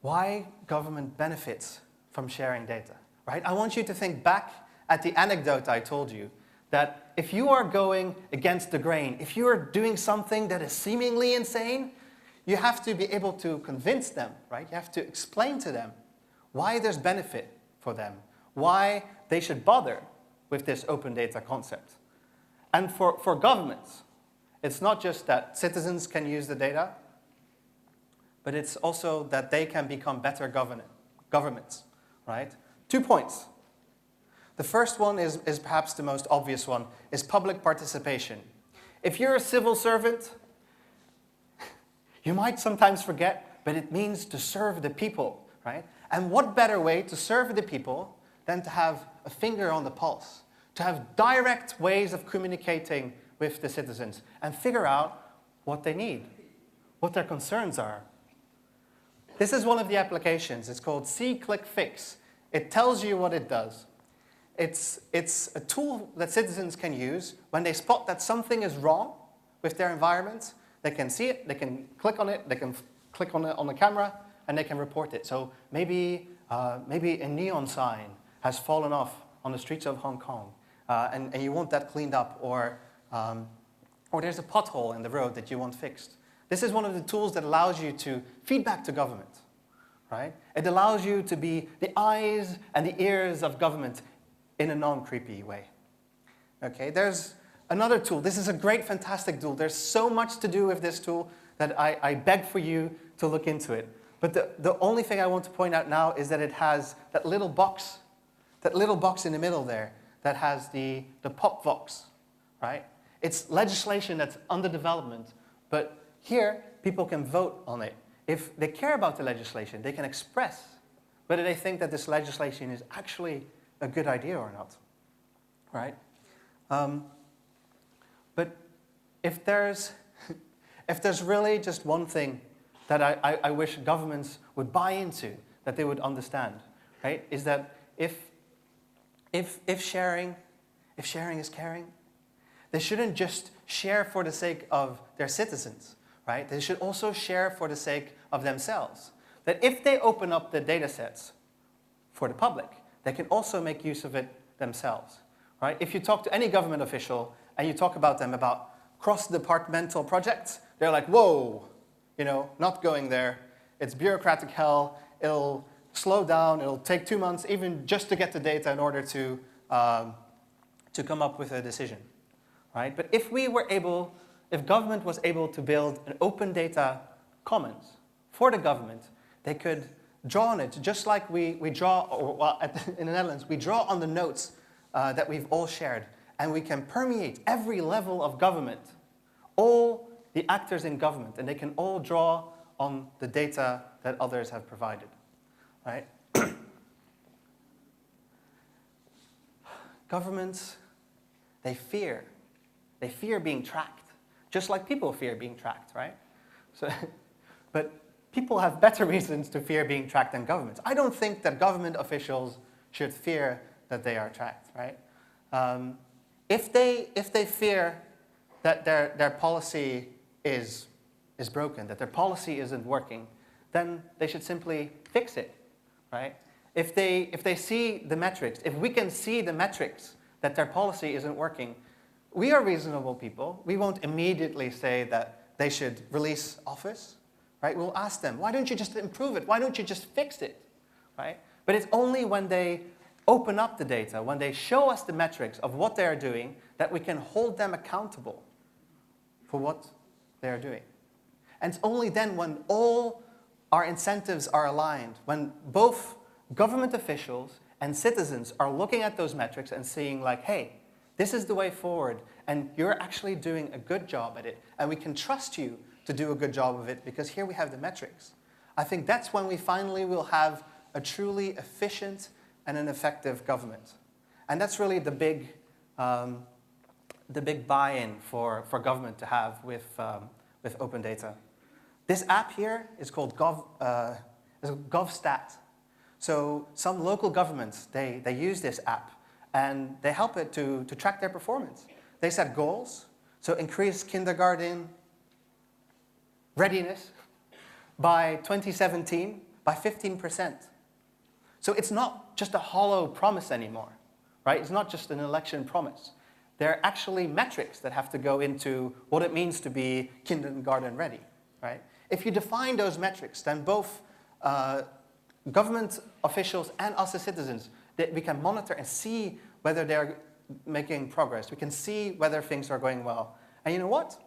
why government benefits from sharing data, right? I want you to think back at the anecdote I told you, that if you are going against the grain, if you are doing something that is seemingly insane, you have to be able to convince them, right? You have to explain to them why there's benefit for them, why they should bother with this open data concept. And for governments, it's not just that citizens can use the data, but it's also that they can become better governments, right? 2 points. The first one is perhaps the most obvious one, is public participation. If you're a civil servant, you might sometimes forget, but it means to serve the people, right? And what better way to serve the people than to have a finger on the pulse, to have direct ways of communicating with the citizens and figure out what they need, what their concerns are. This is one of the applications. It's called See, Click, Fix. It tells you what it does. It's a tool that citizens can use when they spot that something is wrong with their environment. They can see it, they can click on it, they can click on it on the camera, and they can report it. So maybe a neon sign has fallen off on the streets of Hong Kong, and you want that cleaned up, or there's a pothole in the road that you want fixed. This is one of the tools that allows you to feedback to government, right? It allows you to be the eyes and the ears of government in a non-creepy way. Okay, there's another tool. This is a great, fantastic tool. There's so much to do with this tool that I beg for you to look into it. But the only thing I want to point out now is that it has that little box in the middle there that has the pop vox, right? It's legislation that's under development, but here people can vote on it. If they care about the legislation, they can express whether they think that this legislation is actually a good idea or not, right? But if there's really just one thing that I wish governments would buy into, that they would understand, right, is that if sharing is caring, they shouldn't just share for the sake of their citizens, right? They should also share for the sake of themselves. That if they open up the data sets for the public, they can also make use of it themselves, right? If you talk to any government official and you talk about them about cross-departmental projects, they're like, whoa, not going there. It's bureaucratic hell. It'll slow down. It'll take 2 months even just to get the data in order to come up with a decision, right? But if government was able to build an open data commons for the government, they could draw on it, just like we draw, in the Netherlands, we draw on the notes that we've all shared, and we can permeate every level of government, all the actors in government, and they can all draw on the data that others have provided, right? Governments, they fear being tracked, just like people fear being tracked, right? But people have better reasons to fear being tracked than governments. I don't think that government officials should fear that they are tracked, right? If they fear that their policy is broken, that their policy isn't working, then they should simply fix it, right? If they see the metrics, if we can see the metrics that their policy isn't working, we are reasonable people. We won't immediately say that they should release office, right? We'll ask them, why don't you just improve it? Why don't you just fix it, right? But it's only when they open up the data, when they show us the metrics of what they are doing, that we can hold them accountable for what they are doing. And it's only then when all our incentives are aligned, when both government officials and citizens are looking at those metrics and seeing like, hey, this is the way forward, and you're actually doing a good job at it, and we can trust you to do a good job of it because here we have the metrics. I think that's when we finally will have a truly efficient and an effective government. And that's really the big buy-in for government to have with open data. This app here is called GovStat. So some local governments, they use this app, and they help it to track their performance. They set goals, so increase kindergarten readiness by 2017 by 15%. So it's not just a hollow promise anymore, right? It's not just an election promise. There are actually metrics that have to go into what it means to be kindergarten ready, right? If you define those metrics, then both government officials and us as citizens, that we can monitor and see whether they're making progress. We can see whether things are going well. And you know what?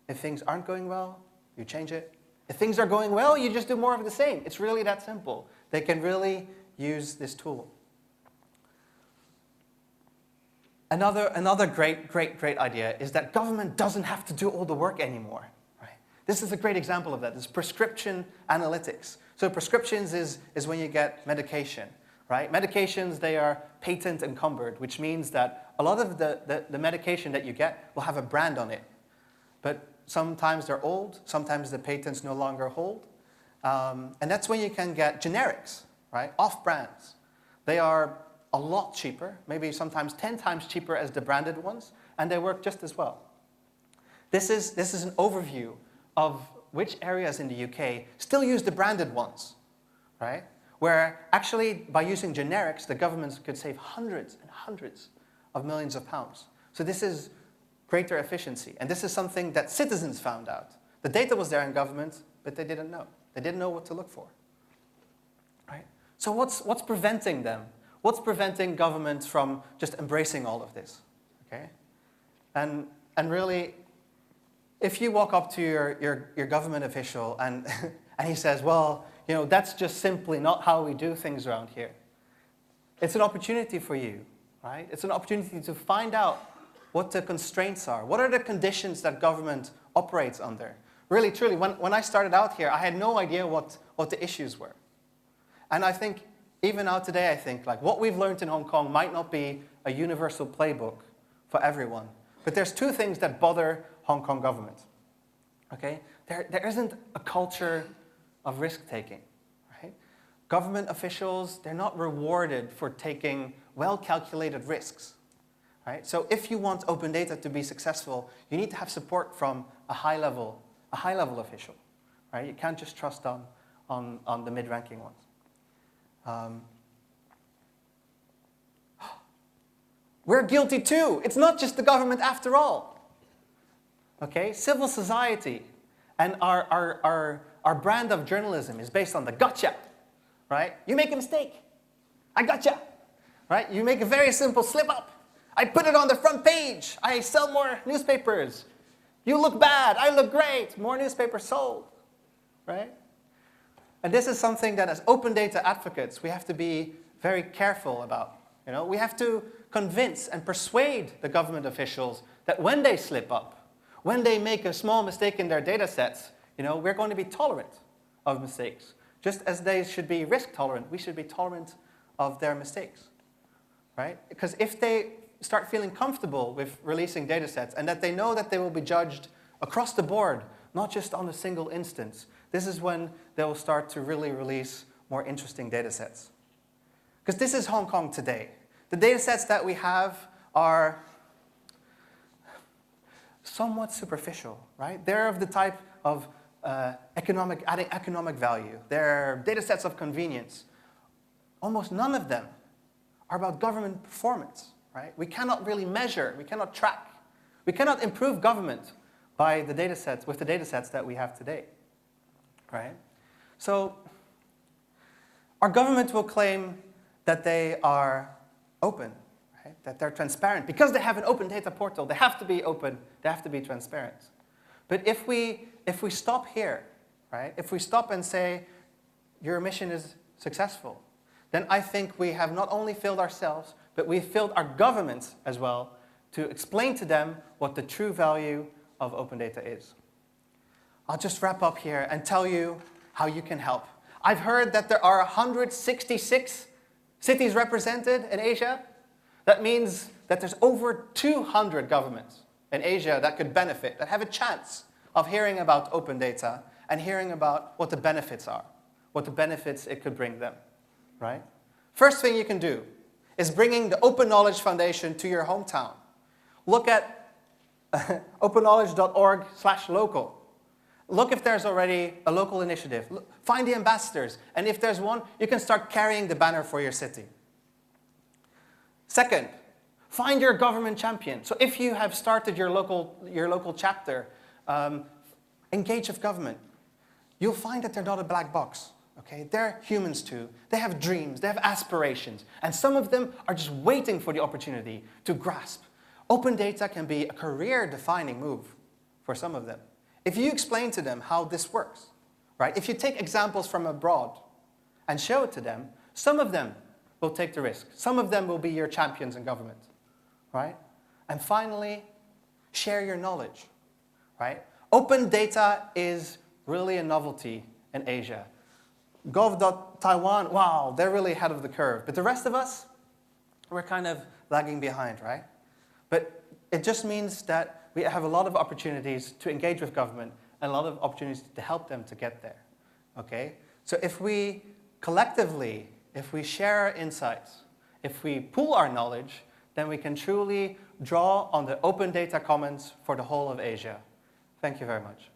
If things aren't going well, you change it. If things are going well, you just do more of the same. It's really that simple. They can really use this tool. Another great idea is that government doesn't have to do all the work anymore. Right? This is a great example of that. It's prescription analytics. So prescriptions is when you get medication. Right? Medications, they are patent encumbered, which means that a lot of the medication that you get will have a brand on it. But sometimes they're old, sometimes the patents no longer hold. And that's when you can get generics, right? Off-brands. They are a lot cheaper, maybe sometimes 10 times cheaper as the branded ones, and they work just as well. This is an overview of which areas in the UK still use the branded ones, right? Where actually, by using generics, the governments could save hundreds and hundreds of millions of pounds. So this is greater efficiency. And this is something that citizens found out. The data was there in government, but they didn't know. They didn't know what to look for. Right? So what's preventing them? What's preventing government from just embracing all of this? Okay? And really, if you walk up to your government official and, and he says, well, you know, that's just simply not how we do things around here. It's an opportunity for you, right? It's an opportunity to find out what the constraints are. What are the conditions that government operates under? Really, truly, when I started out here, I had no idea what the issues were. And I think, even now today, I think, like, what we've learned in Hong Kong might not be a universal playbook for everyone. But there's two things that bother Hong Kong government. Okay? There isn't a culture of risk-taking, right? Government officials, they're not rewarded for taking well-calculated risks, right? So if you want open data to be successful, you need to have support from a high-level official, right? You can't just trust on the mid-ranking ones. We're guilty too. It's not just the government after all. Okay? Civil society and our brand of journalism is based on the gotcha, right? You make a mistake, I gotcha, right? You make a very simple slip up, I put it on the front page, I sell more newspapers. You look bad, I look great, more newspapers sold, right? And this is something that as open data advocates, we have to be very careful about. You know, we have to convince and persuade the government officials that when they slip up, when they make a small mistake in their data sets, you know, we're going to be tolerant of mistakes. Just as they should be risk tolerant, we should be tolerant of their mistakes, right? Because if they start feeling comfortable with releasing data sets and that they know that they will be judged across the board, not just on a single instance, this is when they will start to really release more interesting data sets. Because this is Hong Kong today. The data sets that we have are somewhat superficial, right? They're of the type of adding economic value. They're data sets of convenience. Almost none of them are about government performance, right? We cannot really measure, we cannot track. We cannot improve government by the data sets, with the data sets that we have today, right? So our government will claim that they are open, right? That they're transparent. Because they have an open data portal, they have to be open, they have to be transparent. But if we stop here, right? If we stop and say, your mission is successful, then I think we have not only failed ourselves, but we've failed our governments as well to explain to them what the true value of open data is. I'll just wrap up here and tell you how you can help. I've heard that there are 166 cities represented in Asia. That means that there's over 200 governments in Asia that could benefit, that have a chance of hearing about open data and hearing about what the benefits are, what the benefits it could bring them, right? First thing you can do is bringing the Open Knowledge Foundation to your hometown. Look at openknowledge.org/local. Look if there's already a local initiative. Find the ambassadors. And if there's one, you can start carrying the banner for your city. Second, find your government champion. So if you have started your local chapter, engage with government. You'll find that they're not a black box. Okay? They're humans too. They have dreams. They have aspirations. And some of them are just waiting for the opportunity to grasp. Open data can be a career-defining move for some of them. If you explain to them how this works, right? If you take examples from abroad and show it to them, some of them will take the risk. Some of them will be your champions in government, right? And finally, share your knowledge, right? Open data is really a novelty in Asia. Gov.Taiwan, wow, they're really ahead of the curve. But the rest of us, we're kind of lagging behind, right? But it just means that we have a lot of opportunities to engage with government and a lot of opportunities to help them to get there, okay? So if we collectively, if we share our insights, if we pool our knowledge, then we can truly draw on the open data commons for the whole of Asia. Thank you very much.